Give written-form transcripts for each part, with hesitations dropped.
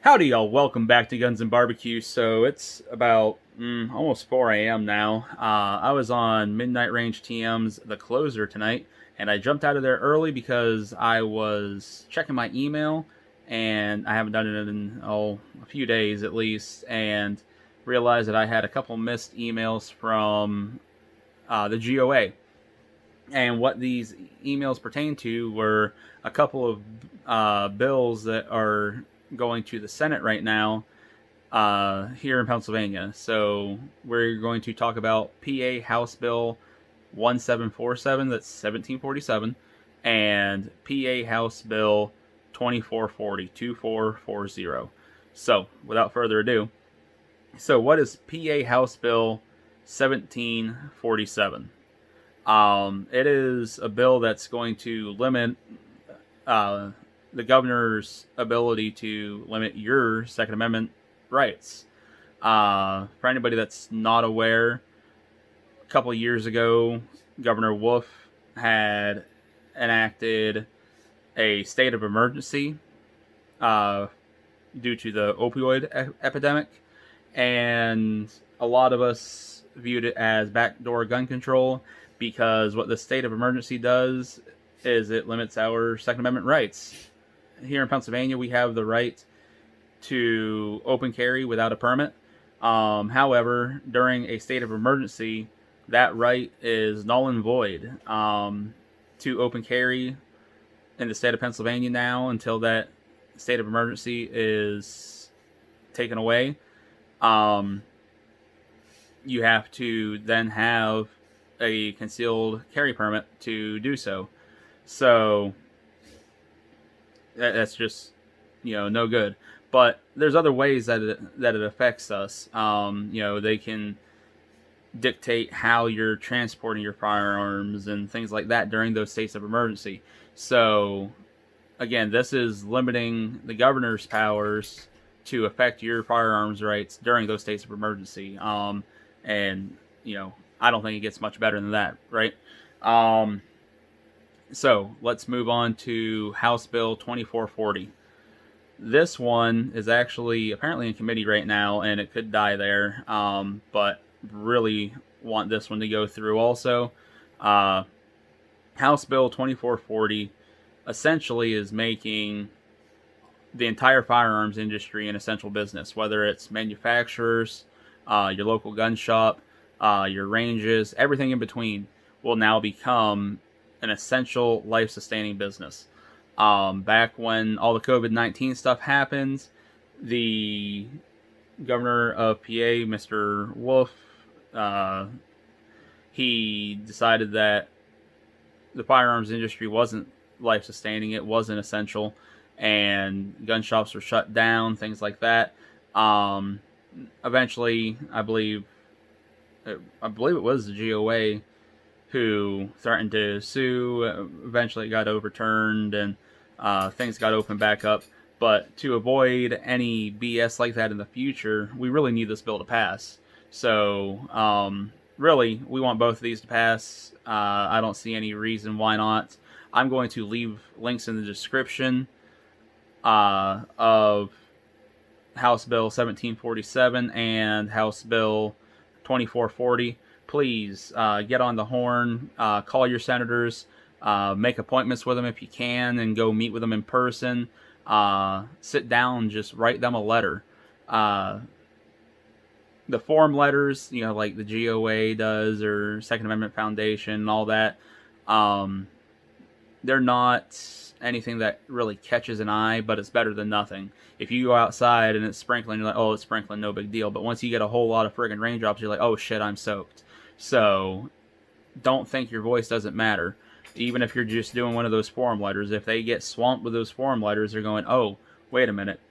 Howdy, y'all. Welcome back to Gunsnbbq. So it's about almost 4 a.m. now. I was on Midnight Range TM's The Closer tonight, and I jumped out of there early because I was checking my email, and I haven't done it in, a few days at least, and realized that I had a couple missed emails from the GOA. And what these emails pertain to were a couple of bills that are going to the Senate right now here in Pennsylvania. So we're going to talk about PA House Bill 1747, that's 1747, and PA House Bill 2440. So without further ado, so what is PA House Bill 1747? It is a bill that's going to limit uh, the governor's ability to limit your Second Amendment rights. For anybody that's not aware, a couple of years ago, Governor Wolf had enacted a state of emergency uh, due to the opioid epidemic, and a lot of us viewed it as backdoor gun control because what the state of emergency does is it limits our Second Amendment rights. Here in Pennsylvania, we have the right to open carry without a permit. However, during a state of emergency, that right is null and void to open carry in the state of Pennsylvania now until that state of emergency is taken away. You have to then have a concealed carry permit to do so. So that's just no good. But there's other ways that it affects us. They can dictate how you're transporting your firearms and things like that during those states of emergency. So again, this is limiting the governor's powers to affect your firearms rights during those states of emergency. And I don't think it gets much better than that, right? So let's move on to House Bill 2440. This one is actually apparently in committee right now, and it could die there. But really want this one to go through also. House Bill 2440 essentially is making the entire firearms industry an essential business, whether it's manufacturers, your local gun shop, your ranges, everything in between will now become an essential life-sustaining business. Back when all the COVID-19 stuff happened, the governor of PA, Mr. Wolf, he decided that the firearms industry wasn't life-sustaining, it wasn't essential, and gun shops were shut down, things like that. Eventually, I believe it was the GOA who threatened to sue. Eventually, it got overturned, and things got opened back up. But to avoid any BS like that in the future, we really need this bill to pass. So, really, we want both of these to pass. I don't see any reason why not. I'm going to leave links in the description of House Bill 1747 and House Bill 2440. Please get on the horn, call your senators, make appointments with them if you can, and go meet with them in person. Sit down, just write them a letter. The form letters, like the GOA does or Second Amendment Foundation and all that, they're not anything that really catches an eye, but it's better than nothing. If you go outside and it's sprinkling, you're like, oh, it's sprinkling, no big deal. But once you get a whole lot of friggin' raindrops, you're like, oh shit, I'm soaked. So don't think your voice doesn't matter. Even if you're just doing one of those forum letters, if they get swamped with those forum letters, they're going, oh, wait a minute.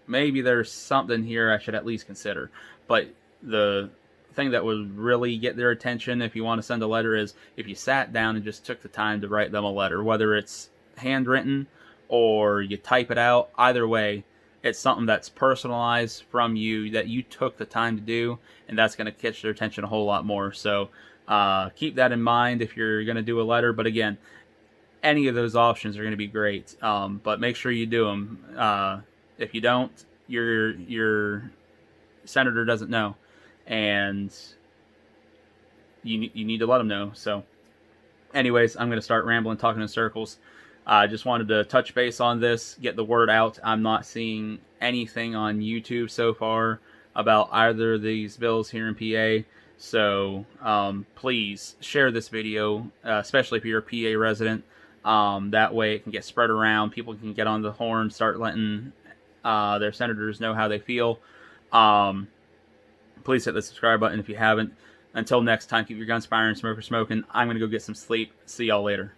Maybe there's something here I should at least consider. But the thing that would really get their attention if you want to send a letter is if you sat down and just took the time to write them a letter, whether it's handwritten or you type it out. Either way, it's something that's personalized from you that you took the time to do, and that's going to catch their attention a whole lot more. So keep that in mind if you're going to do a letter. But again, any of those options are going to be great, but make sure you do them. If you don't, your senator doesn't know, and you need to let them know. So, anyways, I'm going to start rambling, talking in circles. I just wanted to touch base on this, get the word out. I'm not seeing anything on YouTube so far about either of these bills here in PA. So please share this video, especially if you're a PA resident. That way it can get spread around. People can get on the horn, start letting their senators know how they feel. Please hit the subscribe button if you haven't. Until next time, keep your guns firing, smoker smoking. I'm going to go get some sleep. See y'all later.